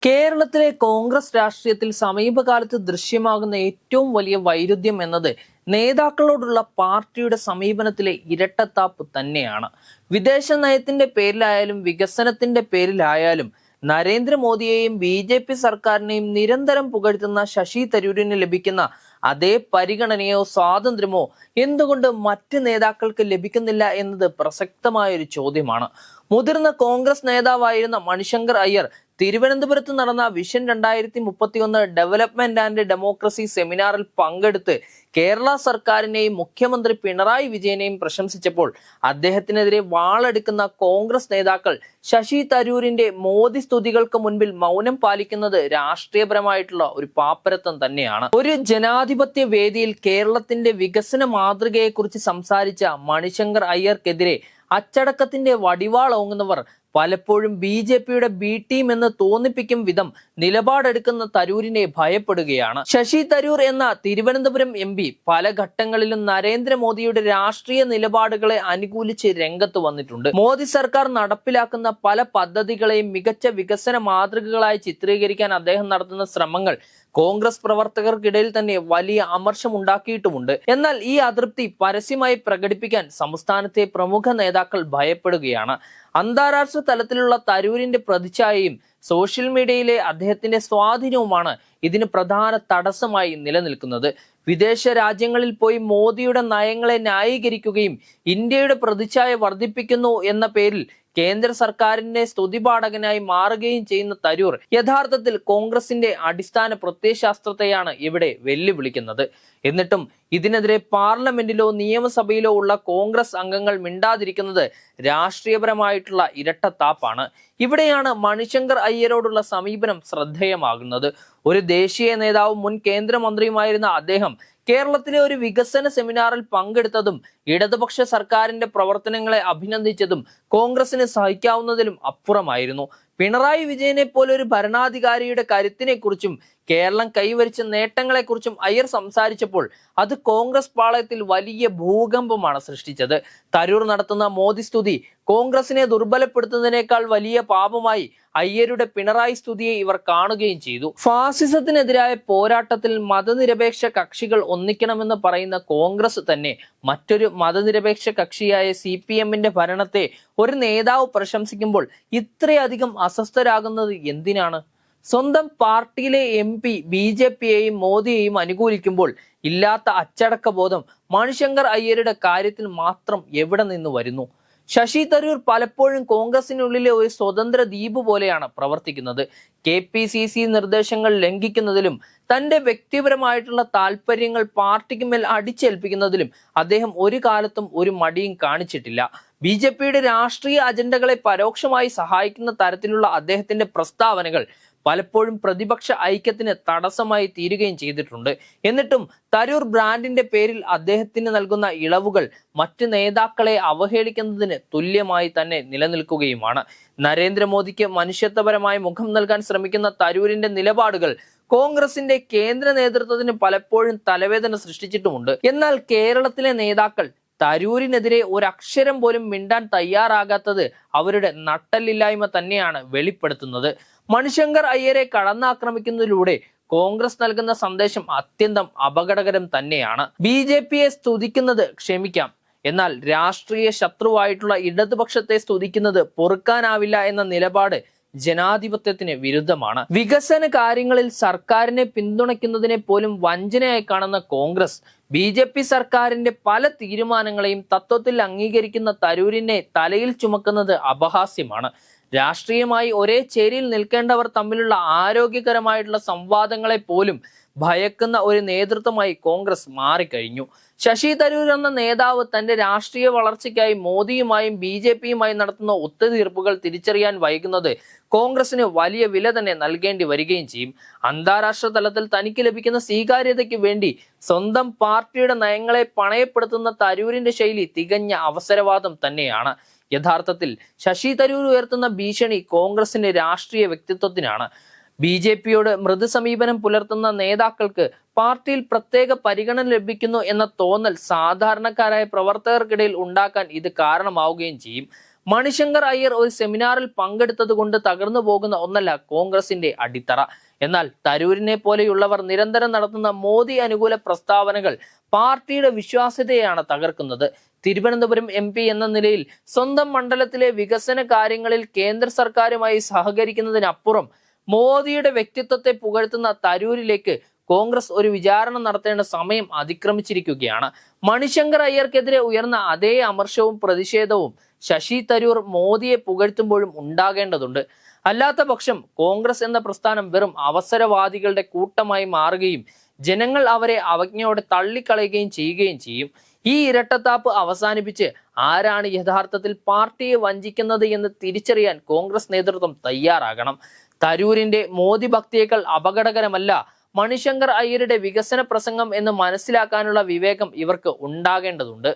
കേരളത്തിലെ കോൺഗ്രസ് രാഷ്ട്രീയത്തിൽ സമീപകാലത്ത് ദൃശ്യമാകുന്ന ഏറ്റവും വലിയ വൈരുദ്ധ്യം എന്നത് നേതാക്കളോടുള്ള പാർട്ടിയുടെ സമീപനത്തിലെ ഇരട്ടത്താപ്പ് തന്നെയാണ്. വിദേശ നയത്തിന്റെ പേരിലായാലും വികസനത്തിന്റെ പേരിലായാലും നരേന്ദ്രമോദിയെയും BJP സർക്കാരിനെയും നിരന്തരം പുകഴ്ത്തുന്ന ശശി തരൂരിന് ലഭിക്കുന്ന അതേ പരിഗണനയോ സ്വാതന്ത്ര്യമോ എന്തുകൊണ്ട് മറ്റ് നേതാക്കൾക്ക് ലഭിക്കുന്നില്ല എന്നത് പ്രസക്തമായ ഒരു ചോദ്യമാണ്. മുതിർന്ന കോൺഗ്രസ് നേതാവായിരുന്ന മണിശങ്കർ അയ്യർ തിരുവനന്തപുരത്ത് നടന്ന വിഷൻ 2031 ഡെവലപ്മെന്റ് ആൻഡ് ഡെമോക്രസി സെമിനാറിൽ പങ്കെടുത്ത് കേരള സർക്കാരിനെയും മുഖ്യമന്ത്രി പിണറായി വിജയനെയും പ്രശംസിച്ചപ്പോൾ അദ്ദേഹത്തിനെതിരെ വാളെടുക്കുന്ന കോൺഗ്രസ് നേതാക്കൾ ശശി തരൂരിന്റെ മോദി സ്തുതികൾക്ക് മുൻപിൽ മൗനം പാലിക്കുന്നത് രാഷ്ട്രീയപരമായിട്ടുള്ള ഒരു പാപ്പരത്വം തന്നെയാണ്. ഒരു ജനാധിപത്യ വേദിയിൽ കേരളത്തിന്റെ വികസന മാതൃകയെക്കുറിച്ച് സംസാരിച്ച മണിശങ്കർ അയ്യർക്കെതിരെ അച്ചടക്കത്തിന്റെ വടിവാൾ ഓങ്ങുന്നവർ പലപ്പോഴും BJPയുടെ B ടീം എന്ന് തോന്നിപ്പിക്കും വിധം നിലപാടെടുക്കുന്ന തരൂരിനെ ഭയപ്പെടുകയാണ്. ശശി തരൂർ എന്ന തിരുവനന്തപുരം MP പല ഘട്ടങ്ങളിലും നരേന്ദ്രമോദിയുടെ രാഷ്ട്രീയ നിലപാടുകളെ അനുകൂലിച്ച് രംഗത്ത് വന്നിട്ടുണ്ട്. മോദി സർക്കാർ നടപ്പിലാക്കുന്ന പല പദ്ധതികളെയും മികച്ച വികസന മാതൃകകളായി ചിത്രീകരിക്കാൻ അദ്ദേഹം നടത്തുന്ന ശ്രമങ്ങൾ കോൺഗ്രസ് പ്രവർത്തകർക്കിടയിൽ തന്നെ വലിയ അമർഷം ഉണ്ടാക്കിയിട്ടുമുണ്ട്. എന്നാൽ ഈ അതൃപ്തി പരസ്യമായി പ്രകടിപ്പിക്കാൻ സംസ്ഥാനത്തെ പ്രമുഖ നേതാക്കൾ ഭയപ്പെടുകയാണ്. അന്താരാഷ്ട്ര തലത്തിലുള്ള തരൂരിന്റെ പ്രതിച്ഛായയും സോഷ്യൽ മീഡിയയിലെ അദ്ദേഹത്തിന്റെ സ്വാധീനവുമാണ് ഇതിന് പ്രധാന തടസ്സമായി നിലനിൽക്കുന്നത്. വിദേശ രാജ്യങ്ങളിൽ പോയി മോദിയുടെ നയങ്ങളെ ന്യായീകരിക്കുകയും ഇന്ത്യയുടെ പ്രതിച്ഛായ വർദ്ധിപ്പിക്കുന്നു എന്ന പേരിൽ കേന്ദ്ര സർക്കാരിന്റെ സ്തുതിപാഠകനായി മാറുകയും ചെയ്യുന്ന തരൂർ യഥാർത്ഥത്തിൽ കോൺഗ്രസിന്റെ അടിസ്ഥാന പ്രത്യയശാസ്ത്രത്തെയാണ് ഇവിടെ വെല്ലുവിളിക്കുന്നത്. എന്നിട്ടും ഇതിനെതിരെ പാർലമെന്റിലോ നിയമസഭയിലോ ഉള്ള കോൺഗ്രസ് അംഗങ്ങൾ മിണ്ടാതിരിക്കുന്നത് രാഷ്ട്രീയപരമായിട്ടുള്ള ഇരട്ടത്താപ്പാണ്. ഇവിടെയാണ് മണിശങ്കർ അയ്യരോടുള്ള സമീപനം ശ്രദ്ധേയമാകുന്നത്. ഒരു ദേശീയ നേതാവും മുൻ കേന്ദ്രമന്ത്രിയുമായിരുന്ന അദ്ദേഹം കേരളത്തിലെ ഒരു വികസന സെമിനാറിൽ പങ്കെടുത്തതും ഇടതുപക്ഷ സർക്കാരിന്റെ പ്രവർത്തനങ്ങളെ അഭിനന്ദിച്ചതും കോൺഗ്രസിന് സഹിക്കാവുന്നതിലും അപ്പുറമായിരുന്നു. പിണറായി വിജയനെ പോലെ ഒരു ഭരണാധികാരിയുടെ കരുത്തിനെ കുറിച്ചും കേരളം കൈവരിച്ച നേട്ടങ്ങളെക്കുറിച്ചും അയ്യർ സംസാരിച്ചപ്പോൾ അത് കോൺഗ്രസ് പാളയത്തിൽ വലിയ ഭൂകമ്പമാണ് സൃഷ്ടിച്ചത്. തരൂർ നടത്തുന്ന മോദി സ്തുതി കോൺഗ്രസിനെ ദുർബലപ്പെടുത്തുന്നതിനേക്കാൾ വലിയ പാപമായി അയ്യരുടെ പിണറായി സ്തുതിയെ ഇവർ കാണുകയും ചെയ്തു. ഫാസിസത്തിനെതിരായ പോരാട്ടത്തിൽ മതനിരപേക്ഷ കക്ഷികൾ ഒന്നിക്കണമെന്ന് പറയുന്ന കോൺഗ്രസ് തന്നെ മറ്റൊരു മതനിരപേക്ഷ കക്ഷിയായ CPMന്റെ ഭരണത്തെ ഒരു നേതാവ് പ്രശംസിക്കുമ്പോൾ ഇത്രയധികം അസ്വസ്ഥരാകുന്നത് എന്തിനാണ്? സ്വന്തം പാർട്ടിയിലെ MP BJPയെയും മോദിയെയും അനുകൂലിക്കുമ്പോൾ ഇല്ലാത്ത അച്ചടക്ക ബോധം മണിശങ്കർ അയ്യരുടെ കാര്യത്തിൽ മാത്രം എവിടെ നിന്ന് വരുന്നു? ശശി തരൂർ പലപ്പോഴും കോൺഗ്രസിനുള്ളിലെ ഒരു സ്വതന്ത്ര ദ്വീപ് പോലെയാണ് പ്രവർത്തിക്കുന്നത്. KPCC നിർദ്ദേശങ്ങൾ ലംഘിക്കുന്നതിലും തന്റെ വ്യക്തിപരമായിട്ടുള്ള താല്പര്യങ്ങൾ പാർട്ടിക്ക് മേൽ അടിച്ചേൽപ്പിക്കുന്നതിലും അദ്ദേഹം ഒരു കാലത്തും ഒരു മടിയും കാണിച്ചിട്ടില്ല. BJPയുടെ രാഷ്ട്രീയ അജണ്ടകളെ പരോക്ഷമായി സഹായിക്കുന്ന തരത്തിലുള്ള അദ്ദേഹത്തിന്റെ പ്രസ്താവനകൾ പലപ്പോഴും പ്രതിപക്ഷ ഐക്യത്തിന് തടസ്സമായി തീരുകയും ചെയ്തിട്ടുണ്ട്. എന്നിട്ടും തരൂർ ബ്രാൻഡിന്റെ പേരിൽ അദ്ദേഹത്തിന് നൽകുന്ന ഇളവുകൾ മറ്റ് നേതാക്കളെ അവഹേളിക്കുന്നതിന് തുല്യമായി തന്നെ നിലനിൽക്കുകയുമാണ്. നരേന്ദ്രമോദിക്ക് മനുഷ്യത്വപരമായി മുഖം നൽകാൻ ശ്രമിക്കുന്ന തരൂരിന്റെ നിലപാടുകൾ കോൺഗ്രസിന്റെ കേന്ദ്ര നേതൃത്വത്തിന് പലപ്പോഴും തലവേദന സൃഷ്ടിച്ചിട്ടുമുണ്ട്. എന്നാൽ കേരളത്തിലെ നേതാക്കൾ തരൂരിനെതിരെ ഒരക്ഷരം പോലും മിണ്ടാൻ തയ്യാറാകാത്തത് അവരുടെ നട്ടല്ലില്ലായ്മ തന്നെയാണ് വെളിപ്പെടുത്തുന്നത്. മണിശങ്കർ അയ്യരെ കടന്നാക്രമിക്കുന്നതിലൂടെ കോൺഗ്രസ് നൽകുന്ന സന്ദേശം അത്യന്തം അപകടകരം തന്നെയാണ്. BJPയെ സ്തുതിക്കുന്നത് ക്ഷമിക്കാം, എന്നാൽ രാഷ്ട്രീയ ശത്രുവായിട്ടുള്ള ഇടതുപക്ഷത്തെ സ്തുതിക്കുന്നത് പൊറുക്കാനാവില്ല എന്ന നിലപാട് ജനാധിപത്യത്തിന് വിരുദ്ധമാണ്. വികസന കാര്യങ്ങളിൽ സർക്കാരിനെ പിന്തുണയ്ക്കുന്നതിനെ പോലും വഞ്ചനയായി കാണുന്ന കോൺഗ്രസ് BJP സർക്കാരിന്റെ പല തീരുമാനങ്ങളെയും തത്വത്തിൽ അംഗീകരിക്കുന്ന തരൂരിനെ തലയിൽ ചുമക്കുന്നത് അപഹാസ്യമാണ്. രാഷ്ട്രീയമായി ഒരേ ചേരിയിൽ നിൽക്കേണ്ടവർ തമ്മിലുള്ള ആരോഗ്യകരമായിട്ടുള്ള സംവാദങ്ങളെ പോലും ഭയക്കുന്ന ഒരു നേതൃത്വമായി കോൺഗ്രസ് മാറിക്കഴിഞ്ഞു. ശശി തരൂർ എന്ന നേതാവ് തന്റെ രാഷ്ട്രീയ വളർച്ചയ്ക്കായി മോദിയുമായും BJPയുമായി നടത്തുന്ന ഒത്തുതീർപ്പുകൾ തിരിച്ചറിയാൻ വൈകുന്നത് കോൺഗ്രസിന് വലിയ വില തന്നെ നൽകേണ്ടി വരികയും ചെയ്യും. അന്താരാഷ്ട്ര തലത്തിൽ തനിക്ക് ലഭിക്കുന്ന സ്വീകാര്യതയ്ക്ക് വേണ്ടി സ്വന്തം പാർട്ടിയുടെ നയങ്ങളെ പണയപ്പെടുത്തുന്ന തരൂരിന്റെ ശൈലി തികഞ്ഞ അവസരവാദം തന്നെയാണ്. യഥാർത്ഥത്തിൽ ശശി തരൂർ ഉയർത്തുന്ന ഭീഷണി കോൺഗ്രസിന്റെ രാഷ്ട്രീയ വ്യക്തിത്വത്തിനാണ്. BJPയോട് മൃദു സമീപനം പുലർത്തുന്ന നേതാക്കൾക്ക് പാർട്ടിയിൽ പ്രത്യേക പരിഗണന ലഭിക്കുന്നു എന്ന തോന്നൽ സാധാരണക്കാരായ പ്രവർത്തകർക്കിടയിൽ ഉണ്ടാക്കാൻ ഇത് കാരണമാവുകയും ചെയ്യും. മണിശങ്കർ അയ്യർ ഒരു സെമിനാറിൽ പങ്കെടുത്തത് കൊണ്ട് തകർന്നു പോകുന്ന ഒന്നല്ല കോൺഗ്രസിന്റെ അടിത്തറ. എന്നാൽ തരൂരിനെ പോലെയുള്ളവർ നിരന്തരം നടത്തുന്ന മോദി അനുകൂല പ്രസ്താവനകൾ പാർട്ടിയുടെ വിശ്വാസ്യതയാണ് തകർക്കുന്നത്. തിരുവനന്തപുരം MP എന്ന നിലയിൽ സ്വന്തം മണ്ഡലത്തിലെ വികസന കാര്യങ്ങളിൽ കേന്ദ്ര സർക്കാരുമായി സഹകരിക്കുന്നതിനപ്പുറം മോദിയുടെ വ്യക്തിത്വത്തെ പുകഴ്ത്തുന്ന തരൂരിലേക്ക് കോൺഗ്രസ് ഒരു വിചാരണ നടത്തേണ്ട സമയം അതിക്രമിച്ചിരിക്കുകയാണ്. മണിശങ്കർ അയ്യർക്കെതിരെ ഉയർന്ന അതേ അമർഷവും പ്രതിഷേധവും ശശി തരൂർ മോദിയെ പുകഴ്ത്തുമ്പോഴും ഉണ്ടാകേണ്ടതുണ്ട്. അല്ലാത്ത പക്ഷം കോൺഗ്രസ് എന്ന പ്രസ്ഥാനം വെറും അവസരവാദികളുടെ കൂട്ടമായി മാറുകയും ജനങ്ങൾ അവരെ അവജ്ഞയോടെ തള്ളിക്കളയുകയും ചെയ്യും. ഈ ഇരട്ടത്താപ്പ് അവസാനിപ്പിച്ച് ആരാണ് യഥാർത്ഥത്തിൽ പാർട്ടിയെ വഞ്ചിക്കുന്നത് എന്ന് തിരിച്ചറിയാൻ കോൺഗ്രസ് നേതൃത്വം തയ്യാറാകണം. തരൂരിന്റെ മോദി ഭക്തിയേക്കാൾ അപകടകരമല്ല മണിശങ്കർ അയ്യരുടെ വികസന പ്രസംഗം എന്ന് മനസ്സിലാക്കാനുള്ള വിവേകം ഇവർക്ക് ഉണ്ടാകേണ്ടതുണ്ട്.